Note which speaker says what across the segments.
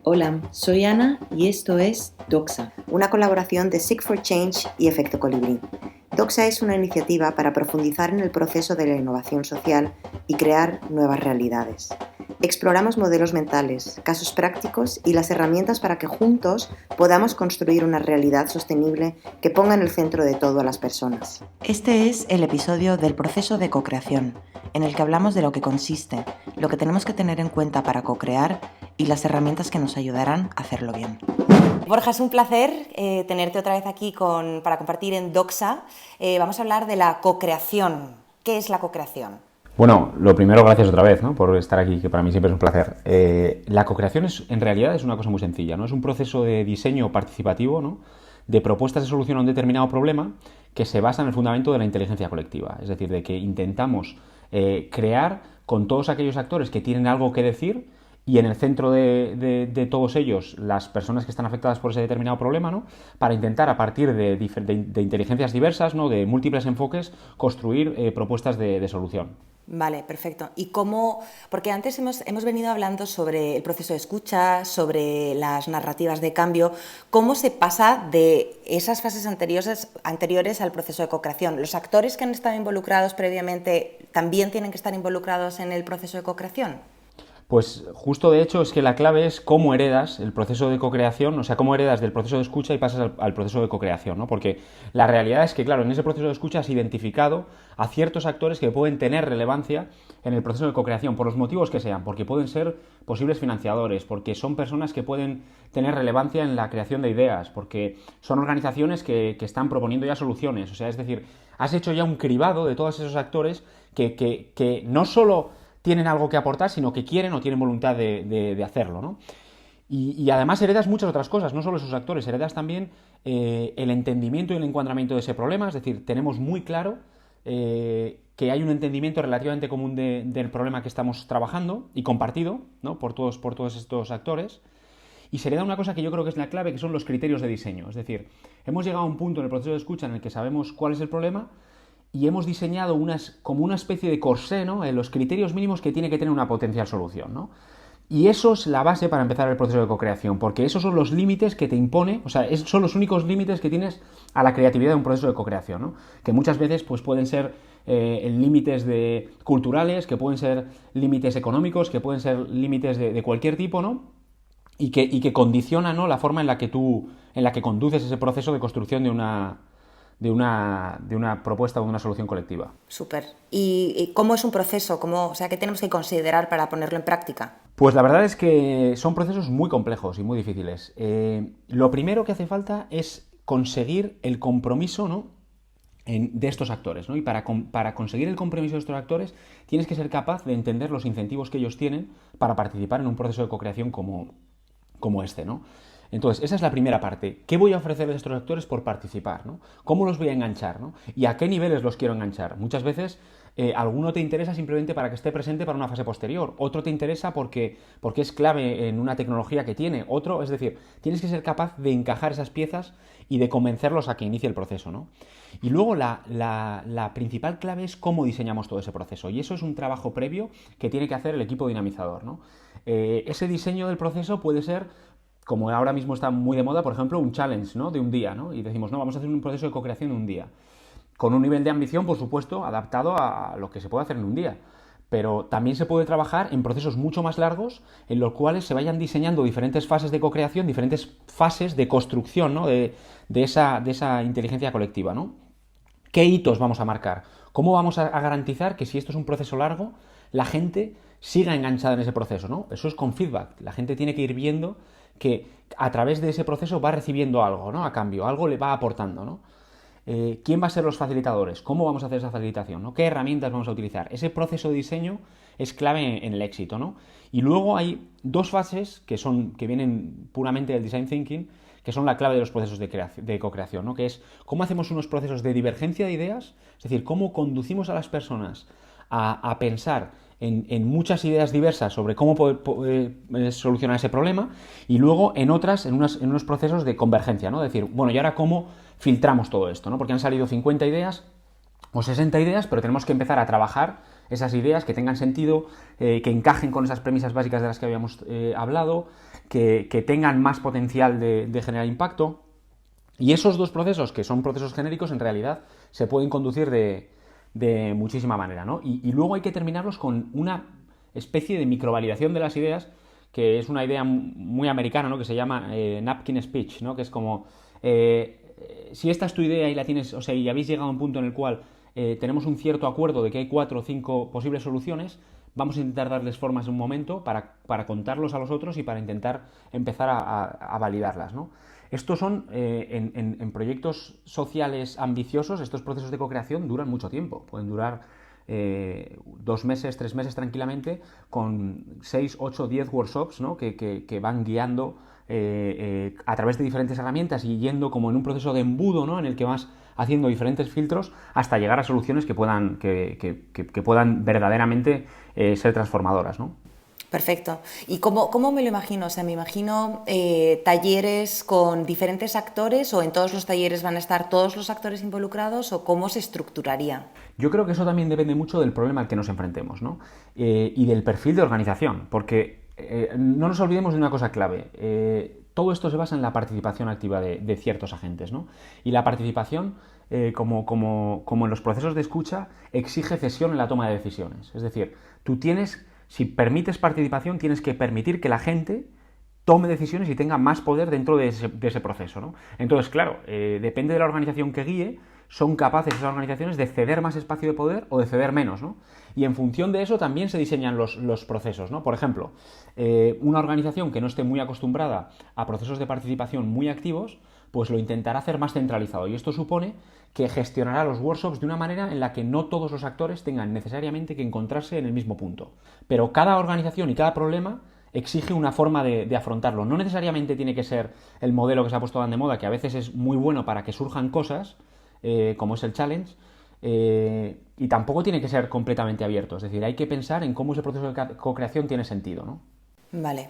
Speaker 1: Hola, soy Ana y esto es Doxa.
Speaker 2: Una colaboración de Seek for Change y Efecto Colibrí. Doxa es una iniciativa para profundizar en el proceso de la innovación social y crear nuevas realidades. Exploramos modelos mentales, casos prácticos y las herramientas para que juntos podamos construir una realidad sostenible que ponga en el centro de todo a las personas.
Speaker 3: Este es el episodio del proceso de cocreación, en el que hablamos de lo que consiste, lo que tenemos que tener en cuenta para cocrear y las herramientas que nos ayudarán a hacerlo bien.
Speaker 4: Borja, es un placer tenerte otra vez aquí para compartir en Doxa. Vamos a hablar de la cocreación. ¿Qué es la cocreación?
Speaker 5: Bueno, lo primero, gracias otra vez, ¿no?, por estar aquí, que para mí siempre es un placer. La cocreación en realidad es una cosa muy sencilla, ¿no? Es un proceso de diseño participativo, ¿no?, de propuestas de solución a un determinado problema que se basa en el fundamento de la inteligencia colectiva. Es decir, de que intentamos crear con todos aquellos actores que tienen algo que decir y en el centro de todos ellos las personas que están afectadas por ese determinado problema, ¿no?, para intentar a partir de inteligencias diversas, ¿no?, de múltiples enfoques, construir propuestas de solución.
Speaker 4: Vale, perfecto. ¿Y cómo? Porque antes hemos venido hablando sobre el proceso de escucha, sobre las narrativas de cambio. ¿Cómo se pasa de esas fases anteriores al proceso de cocreación? ¿Los actores que han estado involucrados previamente también tienen que estar involucrados en el proceso de cocreación?
Speaker 5: Pues justo de hecho es que la clave es cómo heredas el proceso de cocreación, o sea, cómo heredas del proceso de escucha y pasas al proceso de cocreación, ¿no? Porque la realidad es que, claro, en ese proceso de escucha has identificado a ciertos actores que pueden tener relevancia en el proceso de cocreación, por los motivos que sean, porque pueden ser posibles financiadores, porque son personas que pueden tener relevancia en la creación de ideas, porque son organizaciones que están proponiendo ya soluciones, o sea, es decir, has hecho ya un cribado de todos esos actores que no solo tienen algo que aportar, sino que quieren o tienen voluntad de hacerlo, ¿no? Y además heredas muchas otras cosas, no solo esos actores, heredas también el entendimiento y el encuadramiento de ese problema, es decir, tenemos muy claro que hay un entendimiento relativamente común del problema que estamos trabajando y compartido, ¿no?, por todos estos actores. Y se hereda una cosa que yo creo que es la clave, que son los criterios de diseño, es decir, hemos llegado a un punto en el proceso de escucha en el que sabemos cuál es el problema y hemos diseñado como una especie de corsé, ¿no?, en los criterios mínimos que tiene que tener una potencial solución, ¿no? Y eso es la base para empezar el proceso de cocreación, porque esos son los límites que te impone, o sea, son los únicos límites que tienes a la creatividad de un proceso de cocreación, ¿no? Que muchas veces pues, pueden ser límites culturales, que pueden ser límites económicos, que pueden ser límites de cualquier tipo, ¿no? Y que condicionan, ¿no?, la forma en la que conduces ese proceso de construcción de una propuesta o de una solución colectiva.
Speaker 4: Súper. ¿Y cómo es un proceso? O sea, ¿qué tenemos que considerar para ponerlo en práctica?
Speaker 5: Pues la verdad es que son procesos muy complejos y muy difíciles. Lo primero que hace falta es conseguir el compromiso, ¿no?, de estos actores, ¿no? Y para conseguir el compromiso de estos actores tienes que ser capaz de entender los incentivos que ellos tienen para participar en un proceso de cocreación como este, ¿no? Entonces, esa es la primera parte. ¿Qué voy a ofrecerles a estos actores por participar, ¿no? ¿Cómo los voy a enganchar, ¿no? ¿Y a qué niveles los quiero enganchar? Muchas veces alguno te interesa simplemente para que esté presente para una fase posterior, otro te interesa porque es clave en una tecnología que tiene, otro, es decir, tienes que ser capaz de encajar esas piezas y de convencerlos a que inicie el proceso, ¿no? Y luego la principal clave es cómo diseñamos todo ese proceso, y eso es un trabajo previo que tiene que hacer el equipo dinamizador, ¿no? Ese diseño del proceso puede ser, como ahora mismo está muy de moda, por ejemplo, un challenge, ¿no?, de un día, ¿no? Y decimos, no, vamos a hacer un proceso de cocreación en un día. Con un nivel de ambición, por supuesto, adaptado a lo que se puede hacer en un día. Pero también se puede trabajar en procesos mucho más largos, en los cuales se vayan diseñando diferentes fases de cocreación, diferentes fases de construcción, ¿no?, de esa inteligencia colectiva, ¿no? ¿Qué hitos vamos a marcar? ¿Cómo vamos a garantizar que si esto es un proceso largo, la gente siga enganchada en ese proceso, ¿no? Eso es con feedback. La gente tiene que ir viendo que a través de ese proceso va recibiendo algo, ¿no?, a cambio, algo le va aportando, ¿no? ¿Quién va a ser los facilitadores? ¿Cómo vamos a hacer esa facilitación, ¿no? ¿Qué herramientas vamos a utilizar? Ese proceso de diseño es clave en el éxito, ¿no? Y luego hay dos fases que vienen puramente del design thinking, que son la clave de los procesos de cocreación, ¿no? Que es cómo hacemos unos procesos de divergencia de ideas, es decir, cómo conducimos a las personas a pensar en muchas ideas diversas sobre cómo poder solucionar ese problema, y luego en unos procesos de convergencia, ¿no? Es decir, bueno, ¿y ahora cómo filtramos todo esto, ¿no? Porque han salido 50 ideas o 60 ideas, pero tenemos que empezar a trabajar esas ideas, que tengan sentido, que encajen con esas premisas básicas de las que habíamos hablado, que tengan más potencial de generar impacto. Y esos dos procesos, que son procesos genéricos, en realidad se pueden conducir de muchísima manera, ¿no? Y luego hay que terminarlos con una especie de microvalidación de las ideas, que es una idea muy americana, ¿no? Que se llama napkin speech, ¿no? Que es como, si esta es tu idea y la tienes, o sea, y habéis llegado a un punto en el cual tenemos un cierto acuerdo de que hay 4 o 5 posibles soluciones, vamos a intentar darles formas en un momento para contarlos a los otros y para intentar empezar a validarlas, ¿no? Estos son, en proyectos sociales ambiciosos, estos procesos de co-creación duran mucho tiempo, pueden durar 2 meses, 3 meses tranquilamente, con 6, 8, 10 workshops, ¿no? que van guiando a través de diferentes herramientas y yendo como en un proceso de embudo, ¿no? En el que vas haciendo diferentes filtros hasta llegar a soluciones que puedan verdaderamente ser transformadoras, ¿no?
Speaker 4: Perfecto. ¿Y cómo me lo imagino? O sea, me imagino talleres con diferentes actores, o en todos los talleres van a estar todos los actores involucrados, o cómo se estructuraría.
Speaker 5: Yo creo que eso también depende mucho del problema al que nos enfrentemos, ¿no? Y del perfil de organización, porque no nos olvidemos de una cosa clave. Todo esto se basa en la participación activa de ciertos agentes, ¿no? Y la participación, como en los procesos de escucha, exige cesión en la toma de decisiones. Es decir, si permites participación, tienes que permitir que la gente tome decisiones y tenga más poder dentro de ese proceso, ¿no? Entonces, claro, depende de la organización que guíe, son capaces esas organizaciones de ceder más espacio de poder o de ceder menos, ¿no? Y en función de eso también se diseñan los procesos, ¿no? Por ejemplo, una organización que no esté muy acostumbrada a procesos de participación muy activos, pues lo intentará hacer más centralizado, y esto supone que gestionará los workshops de una manera en la que no todos los actores tengan necesariamente que encontrarse en el mismo punto. Pero cada organización y cada problema exige una forma de afrontarlo. No necesariamente tiene que ser el modelo que se ha puesto tan de moda, que a veces es muy bueno para que surjan cosas, como es el challenge, y tampoco tiene que ser completamente abierto. Es decir, hay que pensar en cómo ese proceso de co-creación tiene sentido, ¿no?
Speaker 4: Vale.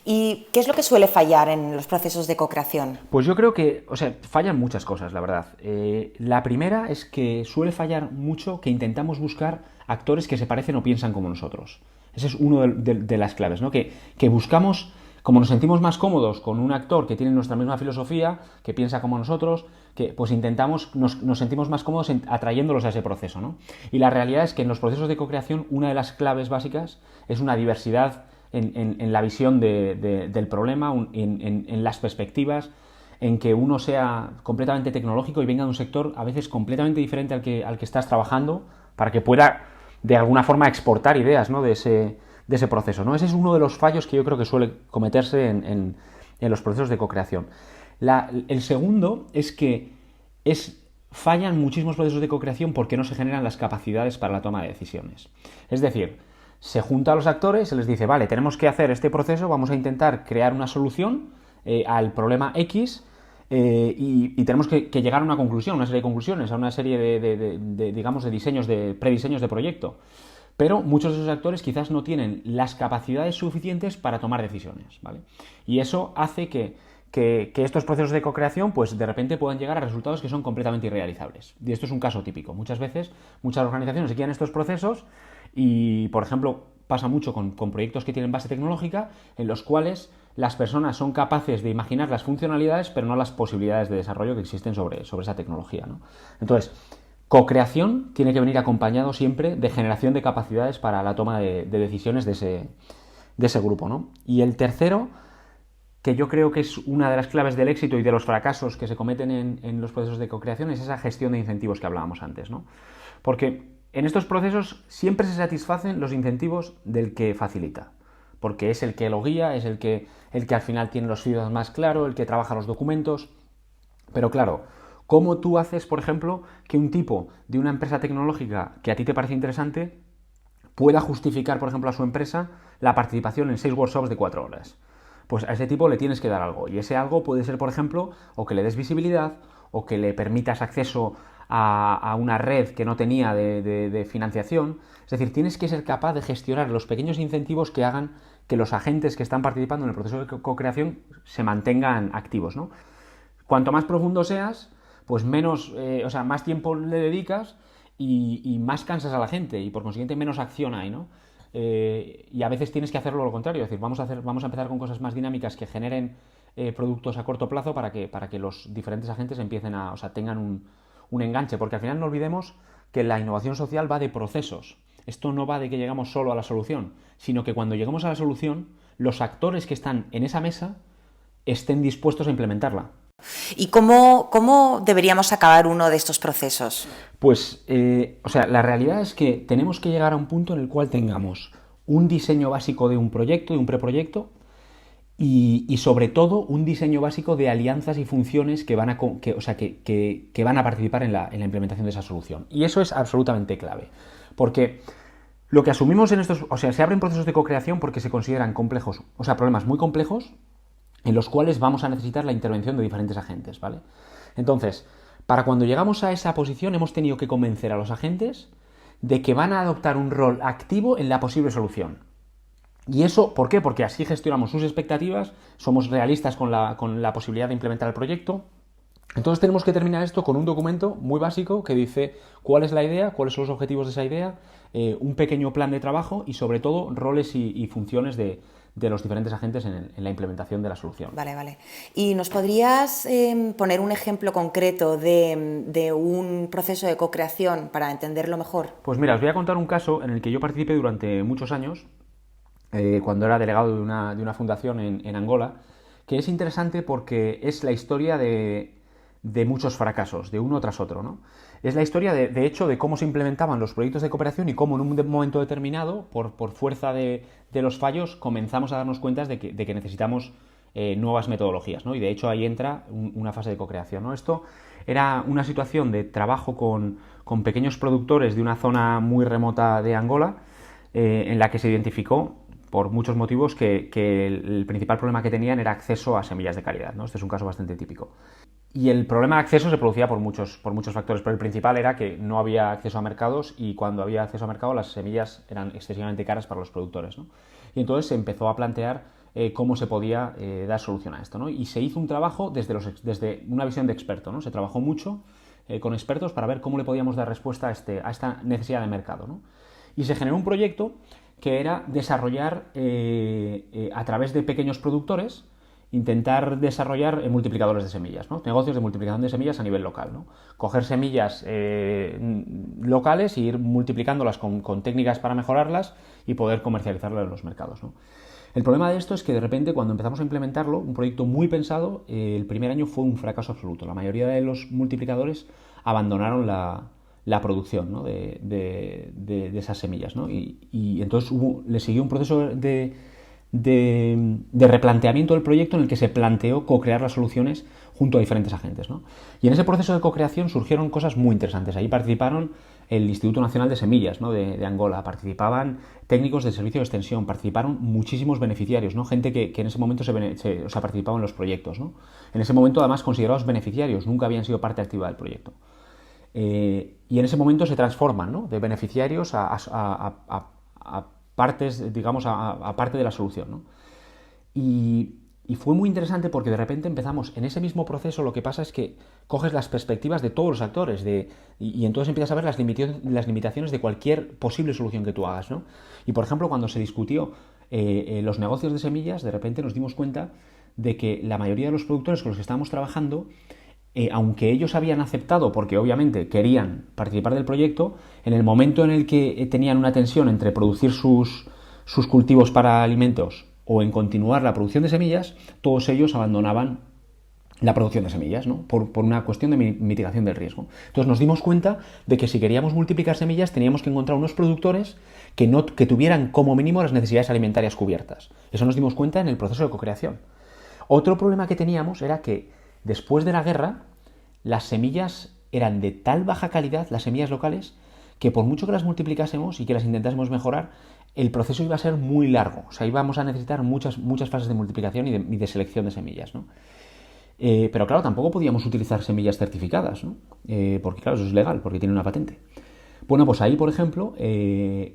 Speaker 4: ¿Y qué es lo que suele fallar en los procesos de co-creación?
Speaker 5: Pues yo creo que, fallan muchas cosas, la verdad. La primera es que suele fallar mucho que intentamos buscar actores que se parecen o piensan como nosotros. Ese es uno de las claves, ¿no? Que buscamos, como nos sentimos más cómodos con un actor que tiene nuestra misma filosofía, que piensa como nosotros, pues nos sentimos más cómodos atrayéndolos a ese proceso, ¿no? Y la realidad es que en los procesos de co-creación una de las claves básicas es una diversidad en la visión del problema, en las perspectivas, en que uno sea completamente tecnológico y venga de un sector a veces completamente diferente al que estás trabajando, para que pueda de alguna forma exportar ideas, ¿no? de ese proceso, ¿no? Ese es uno de los fallos que yo creo que suele cometerse en los procesos de co-creación. El segundo es que fallan muchísimos procesos de co-creación porque no se generan las capacidades para la toma de decisiones. Es decir, se junta a los actores, se les dice, vale, tenemos que hacer este proceso, vamos a intentar crear una solución al problema X, y tenemos que llegar a una conclusión, una serie de conclusiones, a una serie de diseños, de prediseños de proyecto. Pero muchos de esos actores quizás no tienen las capacidades suficientes para tomar decisiones, ¿vale? Y eso hace que estos procesos de co-creación, pues de repente puedan llegar a resultados que son completamente irrealizables. Y esto es un caso típico. Muchas veces, muchas organizaciones guían estos procesos y, por ejemplo, pasa mucho con proyectos que tienen base tecnológica, en los cuales las personas son capaces de imaginar las funcionalidades, pero no las posibilidades de desarrollo que existen sobre esa tecnología, ¿no? Entonces, co-creación tiene que venir acompañado siempre de generación de capacidades para la toma de decisiones de ese grupo, ¿no? Y el tercero, que yo creo que es una de las claves del éxito y de los fracasos que se cometen en los procesos de co-creación, es esa gestión de incentivos que hablábamos antes, ¿no? Porque en estos procesos siempre se satisfacen los incentivos del que facilita, porque es el que lo guía, es el que al final tiene los feedbacks más claros, el que trabaja los documentos. Pero claro, ¿cómo tú haces, por ejemplo, que un tipo de una empresa tecnológica que a ti te parece interesante pueda justificar, por ejemplo, a su empresa la participación en 6 workshops de 4 horas? Pues a ese tipo le tienes que dar algo, y ese algo puede ser, por ejemplo, o que le des visibilidad, o que le permitas acceso a una red que no tenía de financiación. Es decir, tienes que ser capaz de gestionar los pequeños incentivos que hagan que los agentes que están participando en el proceso de co-creación se mantengan activos, ¿no? Cuanto más profundo seas, pues más tiempo le dedicas y más cansas a la gente y por consiguiente menos acción hay, ¿no? Y a veces tienes que hacerlo lo contrario, es decir, vamos a empezar con cosas más dinámicas que generen productos a corto plazo para que los diferentes agentes o sea, tengan un enganche, porque al final no olvidemos que la innovación social va de procesos. Esto no va de que llegamos solo a la solución, sino que cuando lleguemos a la solución, los actores que están en esa mesa estén dispuestos a implementarla.
Speaker 4: ¿Y cómo deberíamos acabar uno de estos procesos?
Speaker 5: Pues, o sea, la realidad es que tenemos que llegar a un punto en el cual tengamos un diseño básico de un proyecto, de un preproyecto, y sobre todo un diseño básico de alianzas y funciones que van a participar en la implementación de esa solución. Y eso es absolutamente clave, porque lo que asumimos se abren procesos de co-creación porque se consideran complejos, o sea, problemas muy complejos en los cuales vamos a necesitar la intervención de diferentes agentes, ¿vale? Entonces, para cuando llegamos a esa posición hemos tenido que convencer a los agentes de que van a adoptar un rol activo en la posible solución. ¿Y eso por qué? Porque así gestionamos sus expectativas, somos realistas con la posibilidad de implementar el proyecto. Entonces tenemos que terminar esto con un documento muy básico que dice cuál es la idea, cuáles son los objetivos de esa idea, un pequeño plan de trabajo y sobre todo roles y funciones de los diferentes agentes en la implementación de la solución.
Speaker 4: Vale. ¿Y nos podrías poner un ejemplo concreto de un proceso de co-creación para entenderlo mejor?
Speaker 5: Pues mira, os voy a contar un caso en el que yo participé durante muchos años, cuando era delegado de una fundación en Angola, que es interesante porque es la historia de muchos fracasos, de uno tras otro, ¿no? Es la historia, de hecho, de cómo se implementaban los proyectos de cooperación y cómo en un momento determinado, por fuerza de los fallos, comenzamos a darnos cuenta de que necesitamos nuevas metodologías, ¿no? Y de hecho ahí entra una fase de co-creación, ¿no? Esto era una situación de trabajo con pequeños productores de una zona muy remota de Angola, en la que se identificó por muchos motivos que el principal problema que tenían era acceso a semillas de calidad, ¿no? Este es un caso bastante típico. Y el problema de acceso se producía por muchos factores, pero el principal era que no había acceso a mercados y cuando había acceso a mercado las semillas eran excesivamente caras para los productores, ¿no? Y entonces se empezó a plantear cómo se podía dar solución a esto, ¿no? Y se hizo un trabajo desde una visión de experto, ¿no? Se trabajó mucho con expertos para ver cómo le podíamos dar respuesta a esta necesidad de mercado, ¿no? Y se generó un proyecto que era desarrollar a través de pequeños productores, intentar desarrollar multiplicadores de semillas, ¿no? Negocios de multiplicación de semillas a nivel local, ¿no? Coger semillas locales e ir multiplicándolas con técnicas para mejorarlas y poder comercializarlas en los mercados, ¿no? El problema de esto es que de repente cuando empezamos a implementarlo, un proyecto muy pensado, el primer año fue un fracaso absoluto. La mayoría de los multiplicadores abandonaron la producción, ¿no? de esas semillas, ¿no? Y entonces le siguió un proceso de replanteamiento del proyecto en el que se planteó co-crear las soluciones junto a diferentes agentes, ¿no? Y en ese proceso de co-creación surgieron cosas muy interesantes. Ahí participaron el Instituto Nacional de Semillas, ¿no? de Angola, participaban técnicos del servicio de extensión, participaron muchísimos beneficiarios, ¿no? Gente que en ese momento participaba en los proyectos, ¿no? En ese momento además considerados beneficiarios, nunca habían sido parte activa del proyecto. Y en ese momento se transforman, ¿no? De beneficiarios a partes, digamos, a parte de la solución, ¿no? Y fue muy interesante porque de repente empezamos en ese mismo proceso. Lo que pasa es que coges las perspectivas de todos los actores y entonces empiezas a ver las limitaciones de cualquier posible solución que tú hagas, ¿no? Y por ejemplo, cuando se discutió los negocios de semillas, de repente nos dimos cuenta de que la mayoría de los productores con los que estábamos trabajando, aunque ellos habían aceptado, porque obviamente querían participar del proyecto, en el momento en el que tenían una tensión entre producir sus cultivos para alimentos o en continuar la producción de semillas, todos ellos abandonaban la producción de semillas, ¿no? Por una cuestión de mitigación del riesgo. Entonces nos dimos cuenta de que si queríamos multiplicar semillas teníamos que encontrar unos productores que tuvieran como mínimo las necesidades alimentarias cubiertas. Eso nos dimos cuenta en el proceso de co-creación. Otro problema que teníamos era que después de la guerra, las semillas eran de tal baja calidad, las semillas locales, que por mucho que las multiplicásemos y que las intentásemos mejorar, el proceso iba a ser muy largo. O sea, íbamos a necesitar muchas fases de multiplicación y de selección de semillas, ¿no? Pero claro, tampoco podíamos utilizar semillas certificadas, ¿no? Porque claro, eso es legal, porque tiene una patente. Bueno, pues ahí, por ejemplo,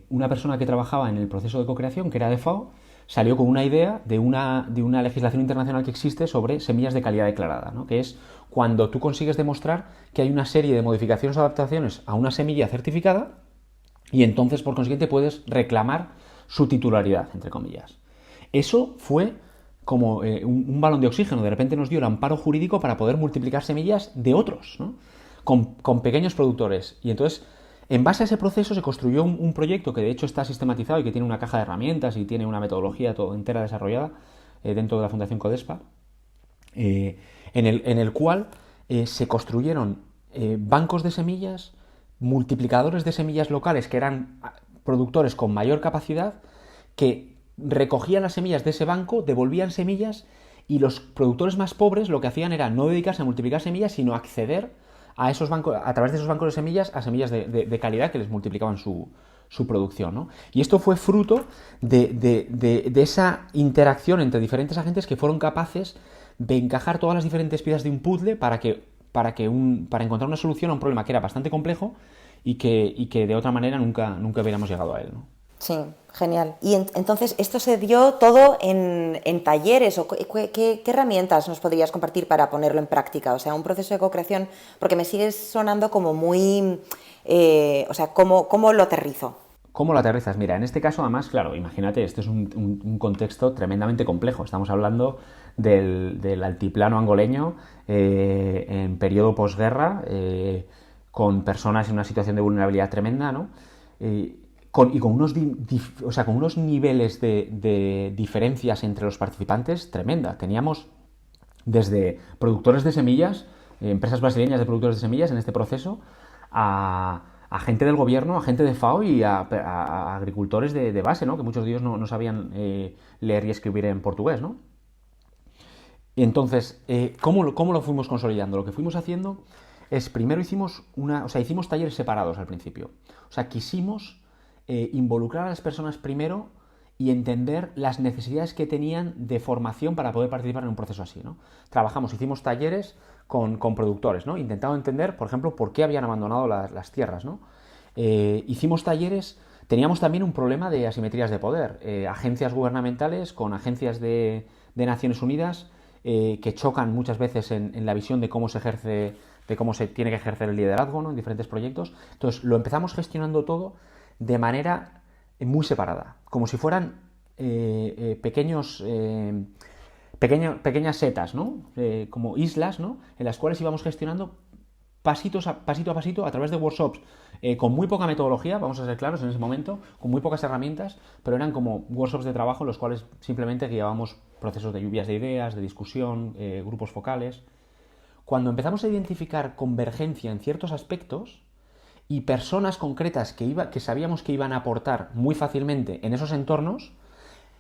Speaker 5: una persona que trabajaba en el proceso de co-creación, que era de FAO, salió con una idea de una legislación internacional que existe sobre semillas de calidad declarada, ¿no? Que es cuando tú consigues demostrar que hay una serie de modificaciones o adaptaciones a una semilla certificada y entonces, por consiguiente, puedes reclamar su titularidad, entre comillas. Eso fue como un balón de oxígeno. De repente nos dio el amparo jurídico para poder multiplicar semillas de otros, ¿no? Con pequeños productores. Y entonces, en base a ese proceso se construyó un proyecto que de hecho está sistematizado y que tiene una caja de herramientas y tiene una metodología todo entera desarrollada dentro de la Fundación Codespa, en el cual se construyeron bancos de semillas, multiplicadores de semillas locales que eran productores con mayor capacidad, que recogían las semillas de ese banco, devolvían semillas, y los productores más pobres lo que hacían era no dedicarse a multiplicar semillas, sino acceder a esos bancos, a través de esos bancos de semillas, a semillas de calidad que les multiplicaban su producción, ¿no? Y esto fue fruto de esa interacción entre diferentes agentes que fueron capaces de encajar todas las diferentes piezas de un puzzle para encontrar una solución a un problema que era bastante complejo y que de otra manera nunca hubiéramos llegado a él, ¿no?
Speaker 4: Sí, genial. Y entonces, ¿esto se dio todo en talleres? ¿O qué herramientas nos podrías compartir para ponerlo en práctica? O sea, un proceso de co-creación, porque me sigue sonando como muy... o sea, ¿cómo lo aterrizo?
Speaker 5: ¿Cómo lo aterrizas? Mira, en este caso, además, claro, imagínate, este es un contexto tremendamente complejo. Estamos hablando del altiplano angoleño en periodo posguerra, con personas en una situación de vulnerabilidad tremenda, ¿no? Con unos niveles de diferencias entre los participantes tremenda. Teníamos desde productores de semillas, empresas brasileñas de productores de semillas en este proceso, a gente del gobierno, a gente de FAO y a agricultores de base, ¿no? Que muchos de ellos no sabían leer y escribir en portugués, ¿no? Y entonces, ¿cómo lo fuimos consolidando? Lo que fuimos haciendo es, primero hicimos talleres separados al principio. O sea, quisimos involucrar a las personas primero y entender las necesidades que tenían de formación para poder participar en un proceso así, ¿no? Hicimos talleres con productores, ¿no? Intentando entender, por ejemplo, por qué habían abandonado las tierras, ¿no? Hicimos talleres, teníamos también un problema de asimetrías de poder, agencias gubernamentales con agencias de Naciones Unidas que chocan muchas veces en la visión de cómo se ejerce, de cómo se tiene que ejercer el liderazgo, ¿no? En diferentes proyectos. Entonces, lo empezamos gestionando todo de manera muy separada, como si fueran pequeñas setas, ¿no? Como islas, ¿no? En las cuales íbamos gestionando pasito a pasito a través de workshops con muy poca metodología, vamos a ser claros en ese momento, con muy pocas herramientas, pero eran como workshops de trabajo en los cuales simplemente guiábamos procesos de lluvias de ideas, de discusión, grupos focales. Cuando empezamos a identificar convergencia en ciertos aspectos y personas concretas que sabíamos que iban a aportar muy fácilmente en esos entornos,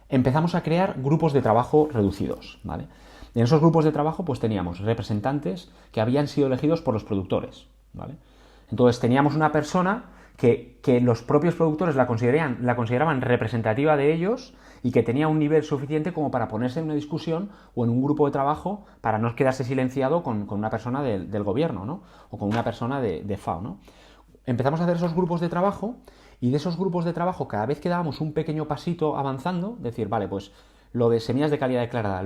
Speaker 5: empezamos a crear grupos de trabajo reducidos, ¿vale? En esos grupos de trabajo pues teníamos representantes que habían sido elegidos por los productores, ¿vale? Entonces teníamos una persona que los propios productores la consideraban representativa de ellos y que tenía un nivel suficiente como para ponerse en una discusión o en un grupo de trabajo para no quedarse silenciado con una persona del gobierno, ¿no? O con una persona de FAO, ¿no? Empezamos a hacer esos grupos de trabajo y de esos grupos de trabajo cada vez que dábamos un pequeño pasito avanzando, decir, vale, pues lo de semillas de calidad declarada,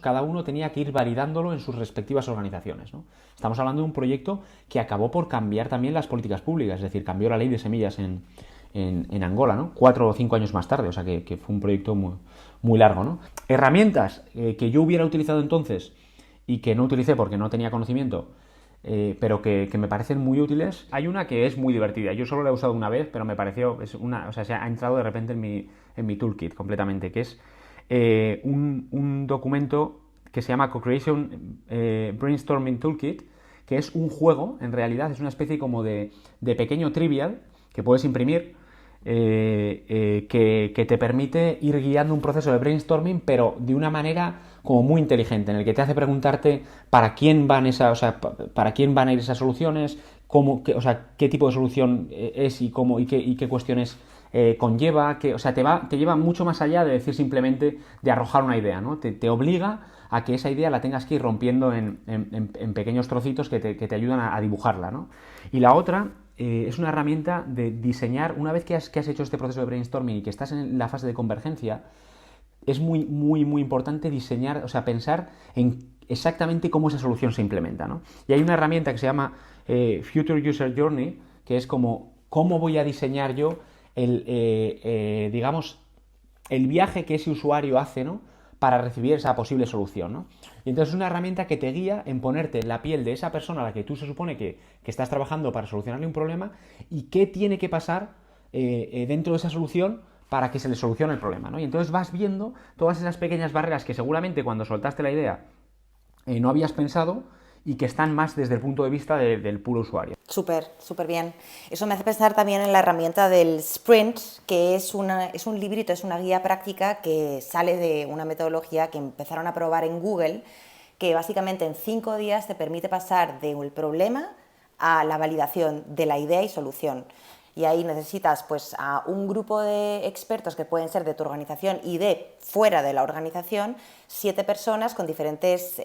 Speaker 5: cada uno tenía que ir validándolo en sus respectivas organizaciones, ¿no? Estamos hablando de un proyecto que acabó por cambiar también las políticas públicas, es decir, cambió la ley de semillas en Angola, ¿no? 4 o 5 años más tarde, o sea que fue un proyecto muy, muy largo, ¿no? Herramientas que yo hubiera utilizado entonces y que no utilicé porque no tenía conocimiento, pero que me parecen muy útiles. Hay una que es muy divertida, yo solo la he usado una vez, pero me pareció, se ha entrado de repente en mi toolkit completamente, que es un documento que se llama Co-Creation Brainstorming Toolkit, que es un juego, en realidad es una especie como de pequeño trivial que puedes imprimir, que te permite ir guiando un proceso de brainstorming, pero de una manera como muy inteligente, en el que te hace preguntarte para quién van para quién van a ir esas soluciones, qué tipo de solución es y cómo y qué cuestiones conlleva, te lleva mucho más allá de decir simplemente de arrojar una idea, ¿no? Te obliga a que esa idea la tengas que ir rompiendo en pequeños trocitos que te ayudan a dibujarla, ¿no? Y la otra es una herramienta de diseñar, una vez que has hecho este proceso de brainstorming y que estás en la fase de convergencia, es muy importante diseñar, o sea, pensar en exactamente cómo esa solución se implementa, ¿no? Y hay una herramienta que se llama Future User Journey, que es como cómo voy a diseñar yo digamos, el viaje que ese usuario hace, ¿no?, para recibir esa posible solución, ¿no? Y entonces es una herramienta que te guía en ponerte en la piel de esa persona a la que tú se supone que estás trabajando para solucionarle un problema y qué tiene que pasar dentro de esa solución para que se le solucione el problema, ¿no? Y entonces vas viendo todas esas pequeñas barreras que seguramente cuando soltaste la idea no habías pensado y que están más desde el punto de vista del puro usuario.
Speaker 4: Súper bien. Eso me hace pensar también en la herramienta del Sprint, que es un librito, es una guía práctica que sale de una metodología que empezaron a probar en Google, que básicamente en 5 días te permite pasar del problema a la validación de la idea y solución. Y ahí necesitas pues a un grupo de expertos que pueden ser de tu organización y de fuera de la organización, 7 personas con diferentes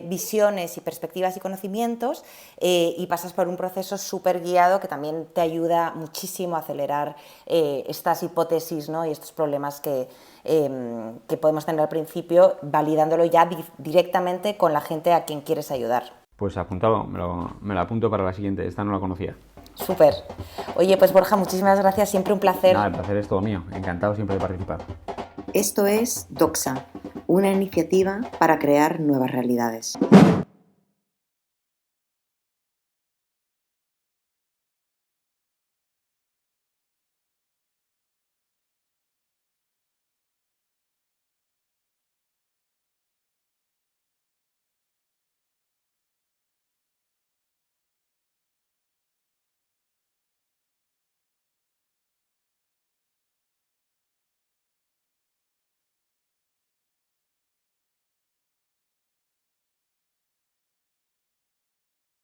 Speaker 4: visiones y perspectivas y conocimientos, y pasas por un proceso súper guiado que también te ayuda muchísimo a acelerar estas hipótesis, ¿no?, y estos problemas que podemos tener al principio, validándolo ya directamente con la gente a quien quieres ayudar.
Speaker 5: Pues apuntado, me lo apunto para la siguiente, esta no la conocía.
Speaker 4: Súper. Oye, pues Borja, muchísimas gracias, siempre un placer.
Speaker 5: Nada, el placer es todo mío, encantado siempre de participar.
Speaker 2: Esto es Doxa, una iniciativa para crear nuevas realidades.